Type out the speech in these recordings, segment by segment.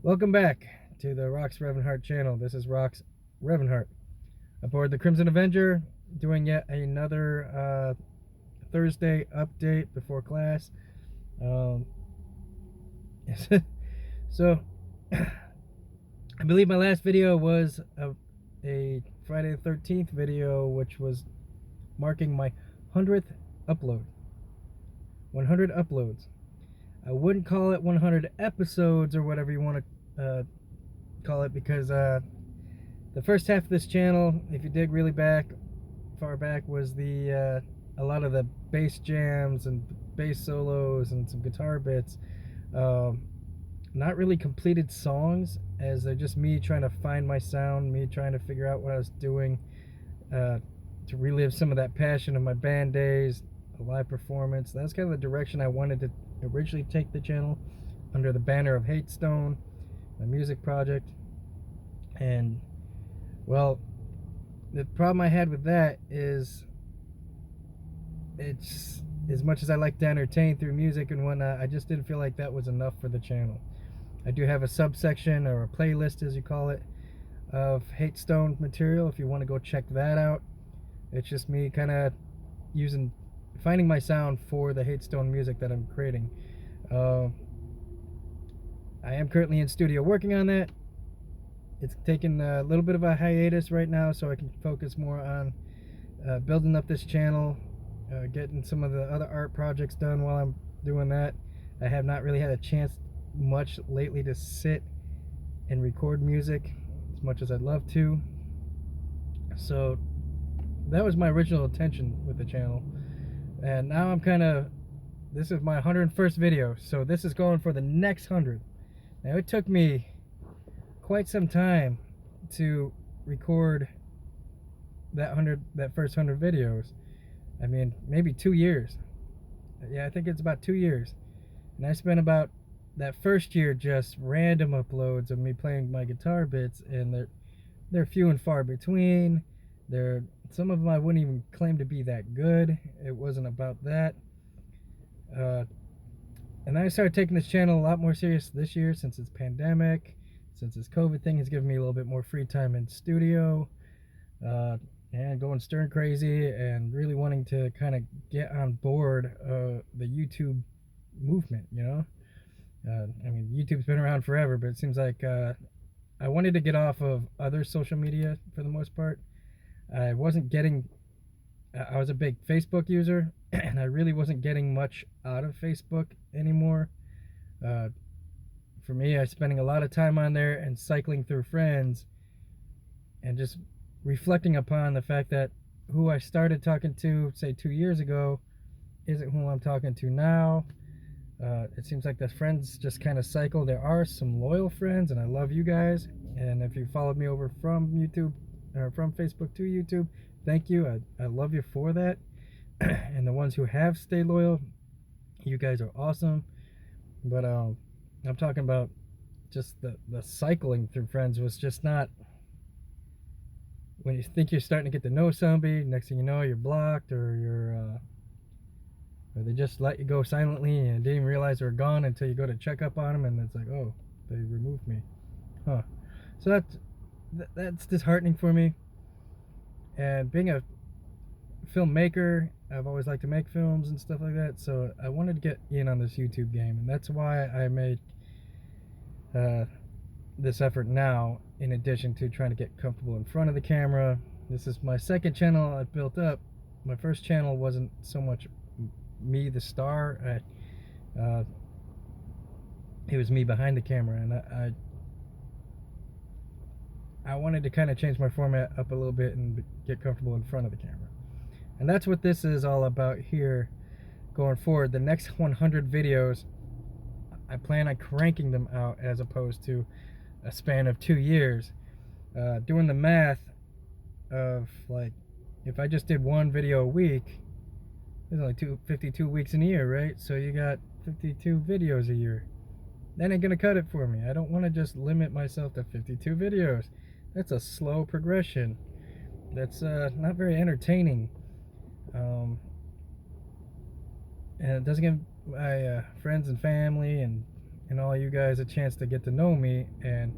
Welcome back to the Rock's Revanharte channel. This is Rock's Revanharte aboard the Crimson Avenger, doing yet another Thursday update before class. So, I believe my last video was a Friday the 13th video, which was marking my 100th upload. 100 uploads. I wouldn't call it 100 episodes or whatever you want to call it, because the first half of this channel, if you dig really far back, was a lot of the bass jams and bass solos and some guitar bits. Not really completed songs, as they're just me trying to find my sound, me trying to figure out what I was doing, to relive some of that passion of my band days, a live performance. That's kind of the direction I wanted to originally take the channel, under the banner of Hate Stone, my music project. And well, the problem I had with that is, it's, as much as I like to entertain through music and whatnot, I just didn't feel like that was enough for the channel. I do have a subsection, or a playlist as you call it, of Hate Stone material if you want to go check that out. It's just me kind of finding my sound for the Hate Stone music that I'm creating. I am currently in studio working on that. It's taken a little bit of a hiatus right now, so I can focus more on building up this channel, getting some of the other art projects done while I'm doing that. I have not really had a chance much lately to sit and record music as much as I'd love to. So that was my original intention with the channel. And now I'm this is my 101st video, so this is going for the next 100. Now, it took me quite some time to record that first 100 videos. I mean, maybe 2 years. Yeah, I think it's about 2 years. And I spent about that first year just random uploads of me playing my guitar bits, and they're few and far between. Some of them I wouldn't even claim to be that good. It wasn't about that. And I started taking this channel a lot more serious this year, since it's pandemic, since this COVID thing has given me a little bit more free time in studio, and going stern crazy, and really wanting to kind of get on board the YouTube movement, you know? I mean, YouTube's been around forever, but it seems like I wanted to get off of other social media for the most part. I was a big Facebook user, and I really wasn't getting much out of Facebook anymore. For me, I was spending a lot of time on there and cycling through friends, and just reflecting upon the fact that who I started talking to, say, 2 years ago, isn't who I'm talking to now. It seems like the friends just kind of cycle. There are some loyal friends, and I love you guys. And if you followed me over from YouTube, or from Facebook to YouTube, thank you. I love you for that. And the ones who have stayed loyal, you guys are awesome. But I'm talking about just the cycling through friends was just not. When you think you're starting to get to know somebody, next thing you know, you're blocked, or they just let you go silently, and didn't even realize they were gone until you go to check up on them, and it's like, oh, they removed me. Huh. So that's disheartening for me. And being a filmmaker, I've always liked to make films and stuff like that, so I wanted to get in on this YouTube game, and that's why I made this effort now, in addition to trying to get comfortable in front of the camera. This is my second channel I've built up. My first channel wasn't so much me the star, it was me behind the camera, and I wanted to kind of change my format up a little bit and get comfortable in front of the camera. And that's what this is all about here going forward. The next 100 videos, I plan on cranking them out, as opposed to a span of 2 years. Doing the math of, like, if I just did one video a week, there's only 52 weeks in a year, right? So you got 52 videos a year. That ain't gonna cut it for me. I don't want to just limit myself to 52 videos. That's a slow progression. That's not very entertaining. And it doesn't give my friends and family and and all you guys a chance to get to know me and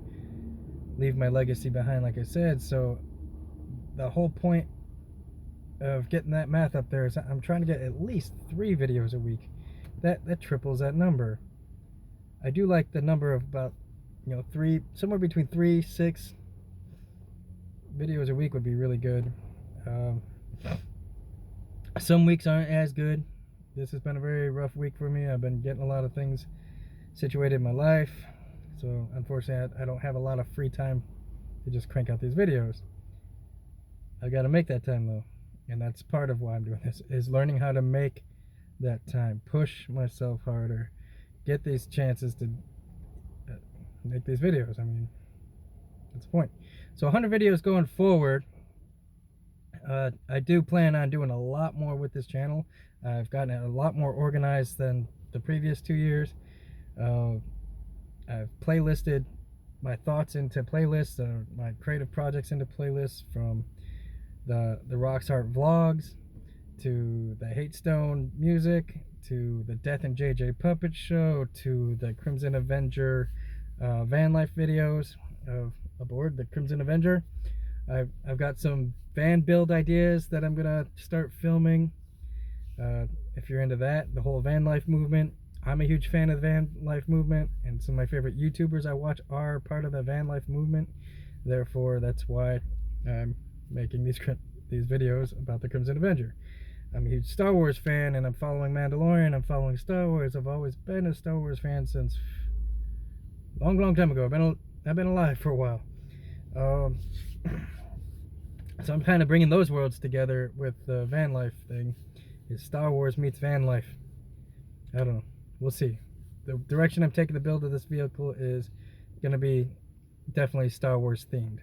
leave my legacy behind, like I said. So the whole point of getting that math up there is I'm trying to get at least 3 videos a week. That triples that number. I do like the number of about, 3, somewhere between 3, 6 videos a week would be really good. Some weeks aren't as good. This has been a very rough week for me. I've been getting a lot of things situated in my life, so unfortunately I don't have a lot of free time to just crank out these videos. I got to make that time though, and that's part of why I'm doing this, is learning how to make that time, push myself harder, get these chances to make these videos. I mean, that's the point. So 100 videos going forward. I do plan on doing a lot more with this channel. I've gotten it a lot more organized than the previous 2 years. I've playlisted my thoughts into playlists, my creative projects into playlists, from the Revanharte vlogs to the Hate Stone music to the Death and JJ puppet show to the Crimson Avenger van life videos of aboard the Crimson Avenger. I've got some van build ideas that I'm gonna start filming. If you're into that, the whole van life movement, I'm a huge fan of the van life movement, and some of my favorite YouTubers I watch are part of the van life movement. Therefore, that's why I'm making these videos about the Crimson Avenger. I'm a huge Star Wars fan, and I'm following Mandalorian. I'm following Star Wars. I've always been a Star Wars fan since long time ago. I've been alive for a while. So I'm kind of bringing those worlds together with the van life thing. Is Star Wars meets van life. I don't know. We'll see. The direction I'm taking the build of this vehicle is going to be definitely Star Wars themed.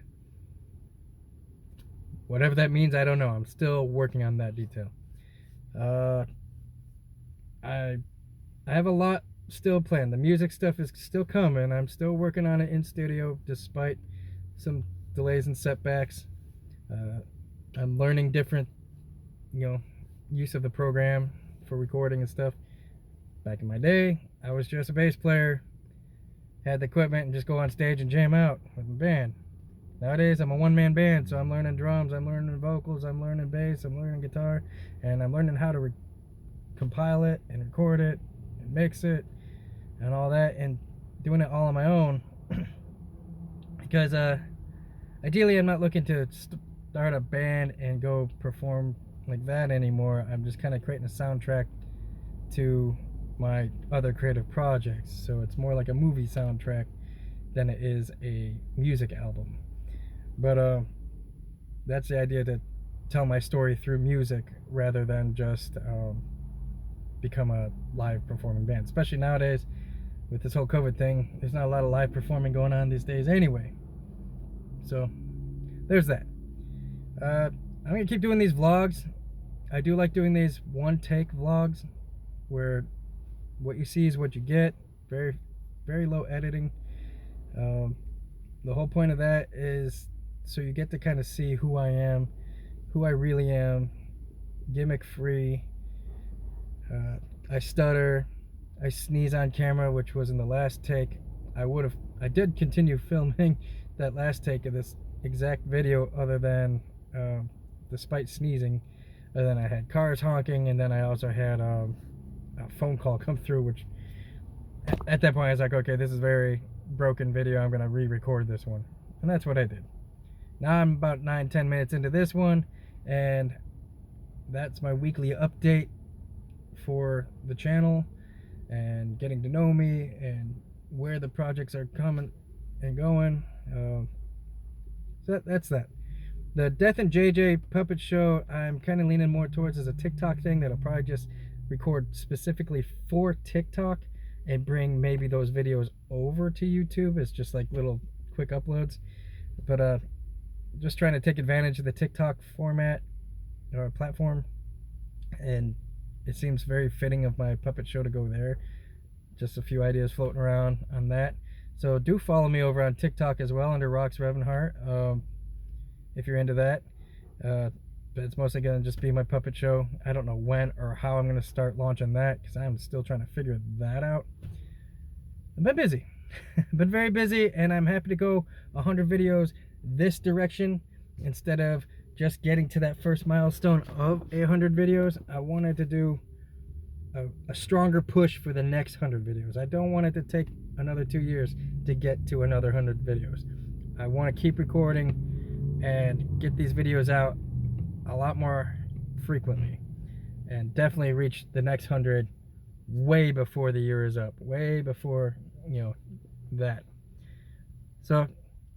Whatever that means, I don't know. I'm still working on that detail. I have a lot still planned. The music stuff is still coming. I'm still working on it in studio despite some delays and setbacks. I'm learning different, use of the program for recording and stuff. Back in my day, I was just a bass player, had the equipment, and just go on stage and jam out with my band. Nowadays, I'm a one-man band, so I'm learning drums, I'm learning vocals, I'm learning bass, I'm learning guitar, and I'm learning how to compile it and record it and mix it and all that, and doing it all on my own. Because ideally, I'm not looking to start a band and go perform like that anymore. I'm just kind of creating a soundtrack to my other creative projects, so it's more like a movie soundtrack than it is a music album. But that's the idea, to tell my story through music rather than just become a live performing band. Especially nowadays with this whole COVID thing, there's not a lot of live performing going on these days anyway. So there's that. I'm gonna keep doing these vlogs. I do like doing these one-take vlogs where what you see is what you get. Very, very low editing. The whole point of that is so you get to kind of see who I am, who I really am, gimmick free. I stutter, I sneeze on camera, which was in the last take. I did continue filming that last take of this exact video, other than despite sneezing. And then I had cars honking, and then I also had a phone call come through, which at that point I was like, okay, this is very broken video, I'm gonna re-record this one. And that's what I did. Now I'm about 9-10 minutes into this one, and that's my weekly update for the channel and getting to know me and where the projects are coming and going. So that's that. The Death and JJ puppet show, I'm kind of leaning more towards as a TikTok thing that I'll probably just record specifically for TikTok and bring maybe those videos over to YouTube as just like little quick uploads. But just trying to take advantage of the TikTok format or platform, and it seems very fitting of my puppet show to go there. Just a few ideas floating around on that. So do follow me over on TikTok as well under Rocks Revanharte, if you're into that. But it's mostly going to just be my puppet show. I don't know when or how I'm going to start launching that, because I'm still trying to figure that out. I've been busy. I've been very busy, and I'm happy to go 100 videos this direction instead of just getting to that first milestone of 100 videos. I wanted to do a stronger push for the next 100 videos. I don't want it to take another 2 years to get to another 100 videos. I want to keep recording and get these videos out a lot more frequently, and definitely reach the next 100 way before the year is up, way before, you know, that. So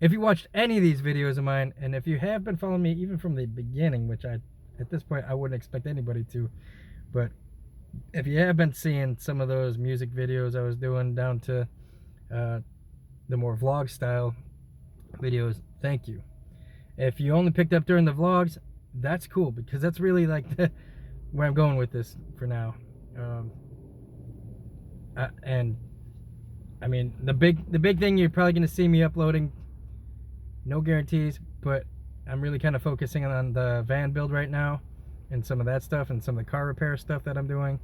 if you watched any of these videos of mine, and if you have been following me even from the beginning, which at this point I wouldn't expect anybody to, but if you have been seeing some of those music videos I was doing down to the more vlog style videos, thank you. If you only picked up during the vlogs, that's cool, because that's really like where I'm going with this for now. And I mean, the big thing you're probably going to see me uploading, no guarantees, but I'm really kind of focusing on the van build right now, and some of that stuff, and some of the car repair stuff that I'm doing,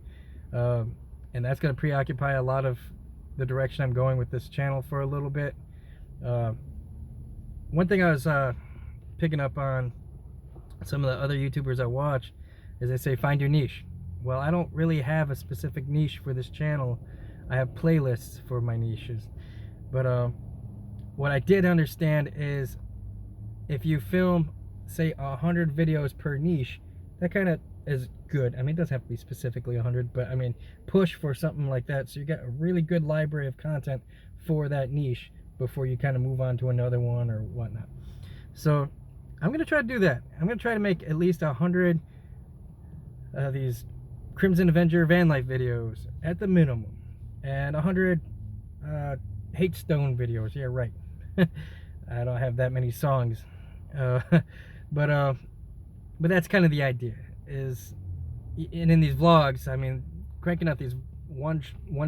and that's going to preoccupy a lot of the direction I'm going with this channel for a little bit. One thing I was picking up on some of the other YouTubers I watch is they say find your niche. Well, I don't really have a specific niche for this channel. I have playlists for my niches, but what I did understand is if you film, say, 100 videos per niche, that kind of is good. I mean, it doesn't have to be specifically 100, but I mean, push for something like that, so you get a really good library of content for that niche before you kind of move on to another one or whatnot. So I'm gonna try to do that. I'm gonna try to make at least 100 these Crimson Avenger van life videos at the minimum, and 100 hate stone videos. Yeah, right. I don't have that many songs, but that's kind of the idea. Is, and in these vlogs, I mean, cranking out these one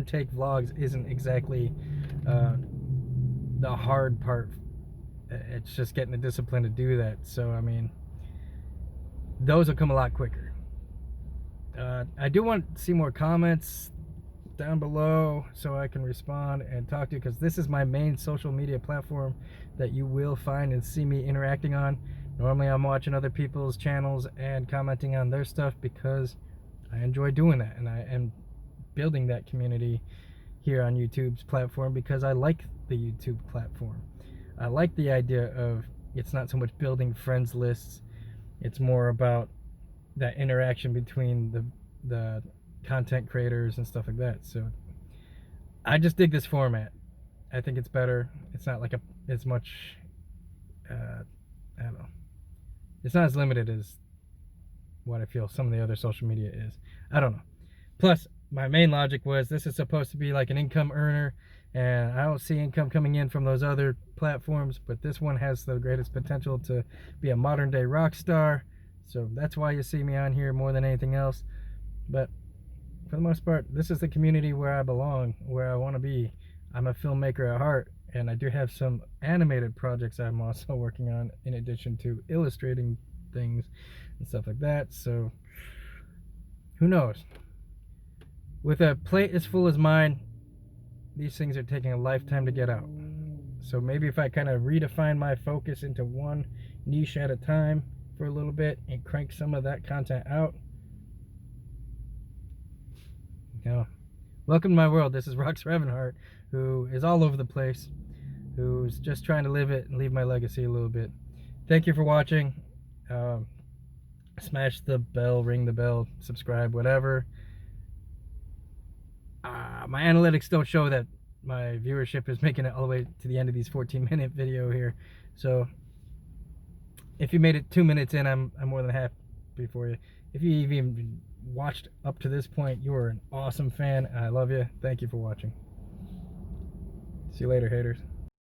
take vlogs isn't exactly the hard part. It's just getting the discipline to do that. So I mean, those will come a lot quicker. I do want to see more comments down below so I can respond and talk to you, because this is my main social media platform that you will find and see me interacting on. Normally I'm watching other people's channels and commenting on their stuff because I enjoy doing that, and I am building that community here on YouTube's platform because I like the YouTube platform. I like the idea of, it's not so much building friends lists, it's more about that interaction between the content creators and stuff like that. So I just dig this format. I think it's better. It's not like as much I don't know, it's not as limited as what I feel some of the other social media is. I don't know. Plus, my main logic was this is supposed to be like an income earner, and I don't see income coming in from those other platforms, but this one has the greatest potential to be a modern day rock star. So that's why you see me on here more than anything else. But for the most part, this is the community where I belong, where I want to be. I'm a filmmaker at heart, and I do have some animated projects I'm also working on in addition to illustrating things and stuff like that. So who knows? With a plate as full as mine, these things are taking a lifetime to get out. So maybe if I kind of redefine my focus into one niche at a time for a little bit and crank some of that content out. You know, welcome to my world. This is Revanharte, who is all over the place, who's just trying to live it and leave my legacy a little bit. Thank you for watching. Smash the bell, ring the bell, subscribe, whatever. My analytics don't show that my viewership is making it all the way to the end of these 14-minute video here. So if you made it 2 minutes in, I'm more than happy for you. If you even watched up to this point, you are an awesome fan. I love you. Thank you for watching. See you later, haters.